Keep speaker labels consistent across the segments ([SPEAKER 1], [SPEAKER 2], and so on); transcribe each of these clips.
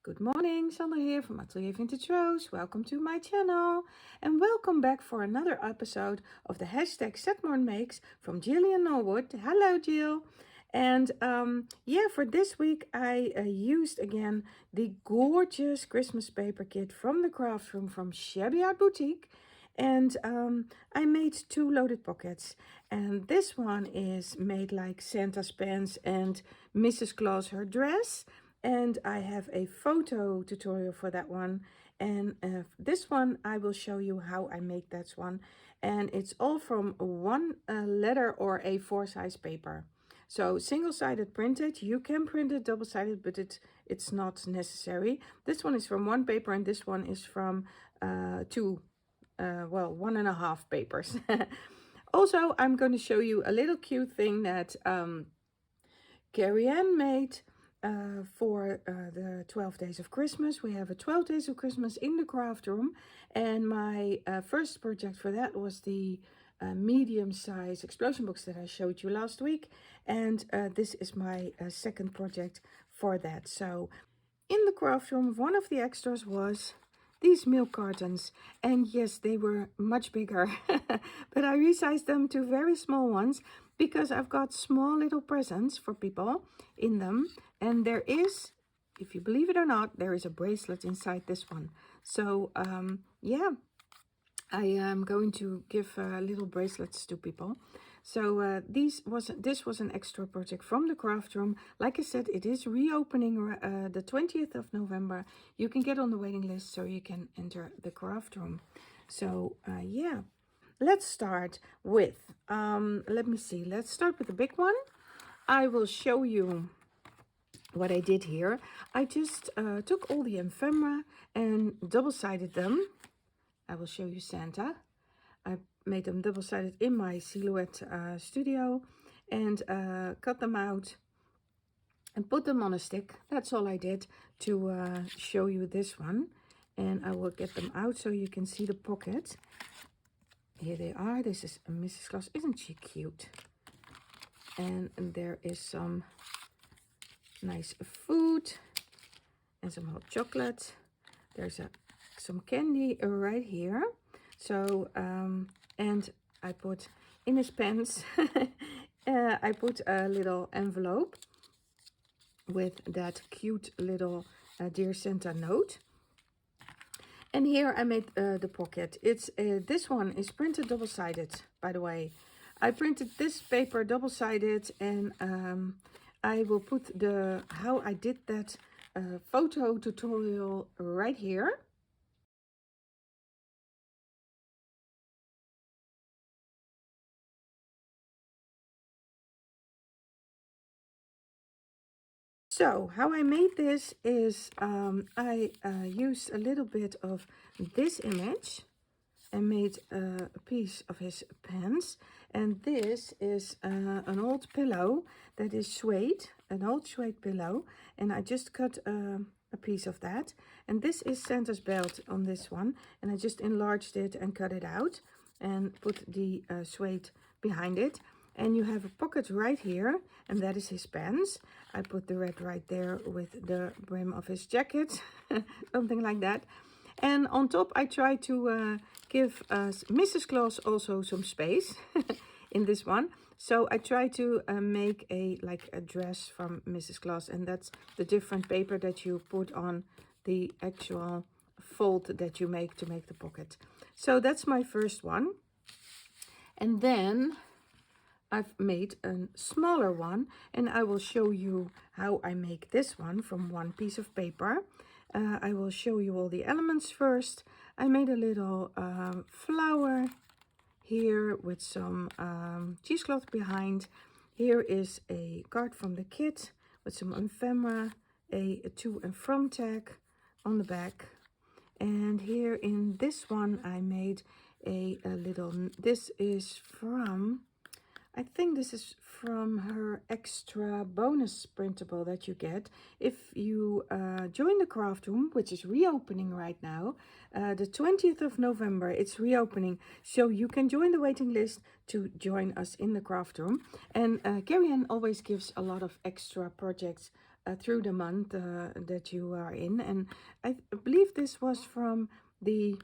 [SPEAKER 1] Good morning, Sandra here from AtelierVintageRose. Welcome to my channel and welcome back for another episode of the hashtag #SetMoreMakes from Jill and Norwood. Hello Jill. And for this week I used again the gorgeous Christmas paper kit from the craft room from Shabby Boutique. And I made 2 loaded pockets, and this one is made like Santa's pants and Mrs. Claus her dress, and I have a photo tutorial for that one. And this one I will show you how I make that one, and it's all from one letter or A4 size paper. So single-sided printed. You can print it double-sided, but it's not necessary. This one is from one paper and this one is from 1.5 papers. Also, I'm going to show you a little cute thing that Carrie-Anne made for the 12 days of Christmas. We have a 12 days of Christmas in the craft room, and my first project for that was the medium size explosion box that I showed you last week, and this is my second project for that. So in the craft room, one of the extras was these milk cartons, and yes, they were much bigger but I resized them to very small ones because I've got small little presents for people in them. And there is, if you believe it or not, there is a bracelet inside this one. So I am going to give little bracelets to people. So this was an extra project from the craft room. Like I said, it is reopening the 20th of November. You can get on the waiting list so you can enter the craft room. So let's start with, let's start with the big one. I will show you what I did here. I just took all the ephemera and double-sided them. I will show you Santa. I made them double-sided in my Silhouette studio and cut them out and put them on a stick. That's all I did to show you this one. And I will get them out so you can see the pocket. Here they are. This is Mrs. Claus. Isn't she cute? And there is some nice food and some hot chocolate. There's some candy right here. So and I put in his pants I put a little envelope with that cute little Dear Santa note. And here I made the pocket. It's this one is printed double-sided, by the way. I printed this paper double-sided, and I will put how I did that photo tutorial right here. So how I made this is I used a little bit of this image and made a piece of his pants. And this is an old pillow that is suede, an old suede pillow. And I just cut a piece of that. And this is Santa's belt on this one. And I just enlarged it and cut it out and put the suede behind it. And you have a pocket right here, and that is his pants. I put the red right there with the brim of his jacket, something like that. And on top, I try to give Mrs. Claus also some space in this one. So I try to make a dress from Mrs. Claus, and that's the different paper that you put on the actual fold that you make to make the pocket. So that's my first one. And then I've made a smaller one, and I will show you how I make this one from one piece of paper. I will show you all the elements first. I made a little flower here with some cheesecloth behind. Here is a card from the kit with some ephemera, a to and from tag on the back. And here in this one I made a little, this is from, I think this is from her extra bonus printable that you get if you join the craft room, which is reopening right now. The 20th of November, it's reopening. So you can join the waiting list to join us in the craft room. And Carrie-Anne always gives a lot of extra projects through the month that you are in. And I believe this was from the...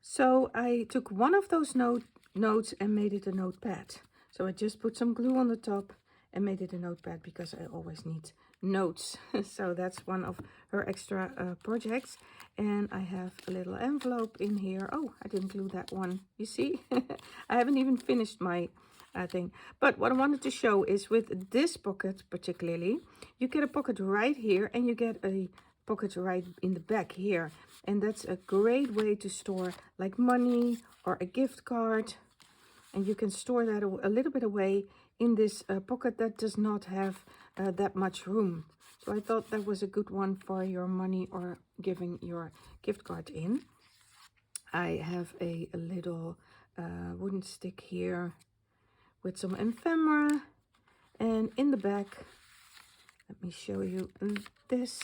[SPEAKER 1] So I took one of those notes and made it a notepad. So I just put some glue on the top and made it a notepad because I always need notes. So that's one of her extra projects. And I have a little envelope in here. Oh, I didn't glue that one. You see? I haven't even finished my thing. But what I wanted to show is with this pocket particularly, you get a pocket right here and you get a pocket right in the back here. And that's a great way to store like money or a gift card. And you can store that a little bit away in this pocket that does not have that much room. So I thought that was a good one for your money or giving your gift card in. I have a little wooden stick here with some ephemera. And in the back, let me show you this.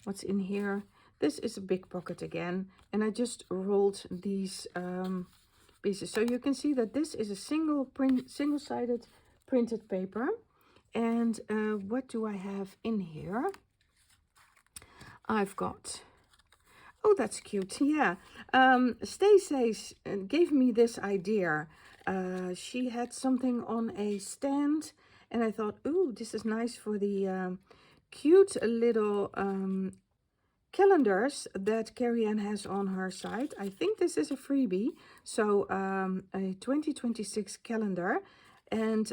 [SPEAKER 1] What's in here? This is a big pocket again. And I just rolled these pieces. So you can see that this is a single-sided printed paper. And what do I have in here? I've got... Oh, that's cute. Yeah. Stacey gave me this idea. She had something on a stand. And I thought, ooh, this is nice for the cute little calendars that Carrie-Anne has on her site. I think this is a freebie. So a 2026 calendar. And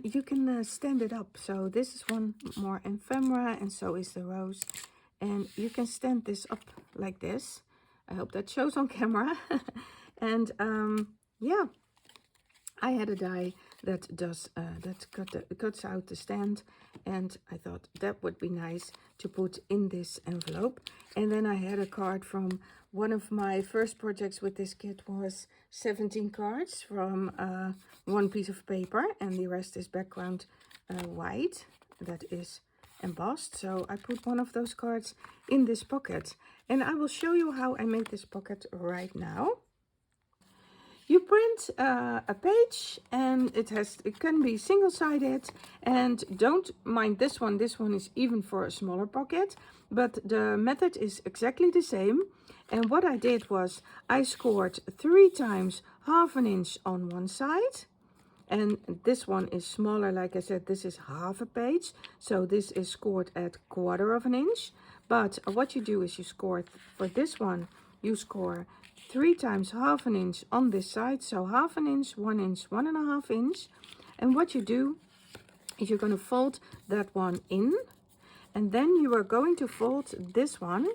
[SPEAKER 1] you can stand it up. So this is one more ephemera and so is the rose. And you can stand this up like this. I hope that shows on camera. And yeah, I had a die that does cuts out the stand, and I thought that would be nice to put in this envelope. And then I had a card from one of my first projects with this kit was 17 cards from one piece of paper, and the rest is background white that is embossed. So I put one of those cards in this pocket, and I will show you how I made this pocket right now. You print a page, and it can be single-sided, and don't mind this one. This one is even for a smaller pocket, but the method is exactly the same. And what I did was I scored 3 times 1/2 inch on one side, and this one is smaller. Like I said, this is 1/2 page, so this is scored at 1/4 inch. But what you do is you score for this one, you score 3 times 1/2 inch on this side, so 1/2 inch, 1 inch, 1.5 inch. And what you do is you're going to fold that one in, and then you are going to fold this one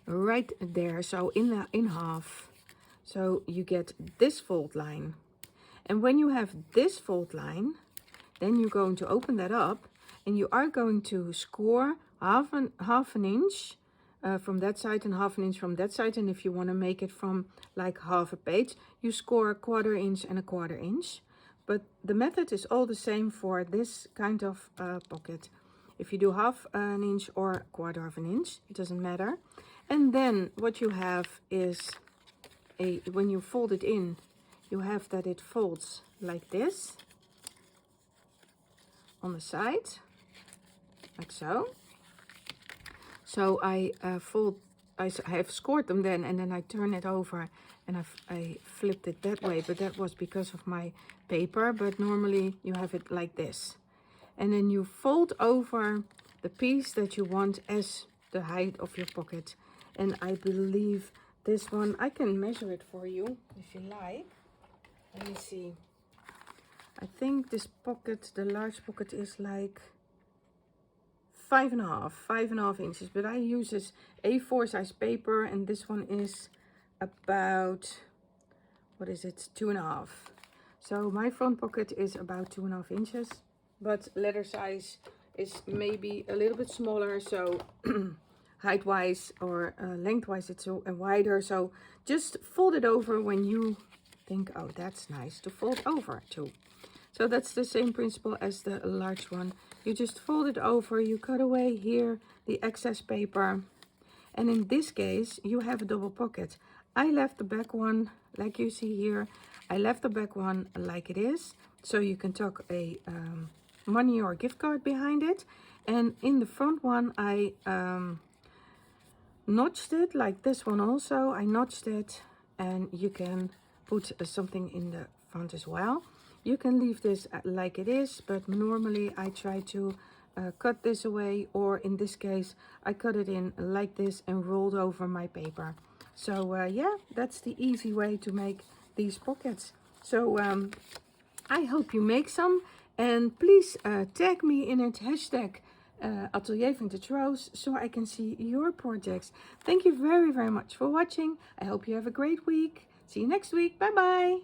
[SPEAKER 1] right there, so in half. So you get this fold line. And when you have this fold line, then you're going to open that up, and you are going to score half an inch from that side and 1/2 inch from that side. And if you want to make it from like 1/2 page, you score 1/4 inch and 1/4 inch. But the method is all the same for this kind of pocket. If you do 1/2 inch or 1/4 inch, it doesn't matter. And then what you have is when you fold it in, you have that it folds like this on the side, like so. So I have scored them then, and then I turn it over and I flipped it that way, but that was because of my paper. But normally you have it like this, and then you fold over the piece that you want as the height of your pocket. And I believe this one, I can measure it for you if you like. Let me see. I think this pocket, the large pocket, is like 5.5 inches, but I use this A4 size paper, and this one is about, what is it, 2.5. So my front pocket is about 2.5 inches, but letter size is maybe a little bit smaller, so height wise or length wise it's wider. So just fold it over when you think, oh, that's nice to fold over too. So that's the same principle as the large one. You just fold it over, you cut away here the excess paper, and in this case you have a double pocket. I left the back one like you see here. I left the back one like it is, so you can tuck a money or gift card behind it. And in the front one, I notched it like this one also. I notched it, and you can put something in the front as well. You can leave this like it is, but normally I try to cut this away, or in this case I cut it in like this and rolled over my paper. So yeah, that's the easy way to make these pockets. So I hope you make some, and please tag me in it, hashtag AtelierVintageRose, so I can see your projects. Thank you very, very much for watching. I hope you have a great week. See you next week. Bye bye.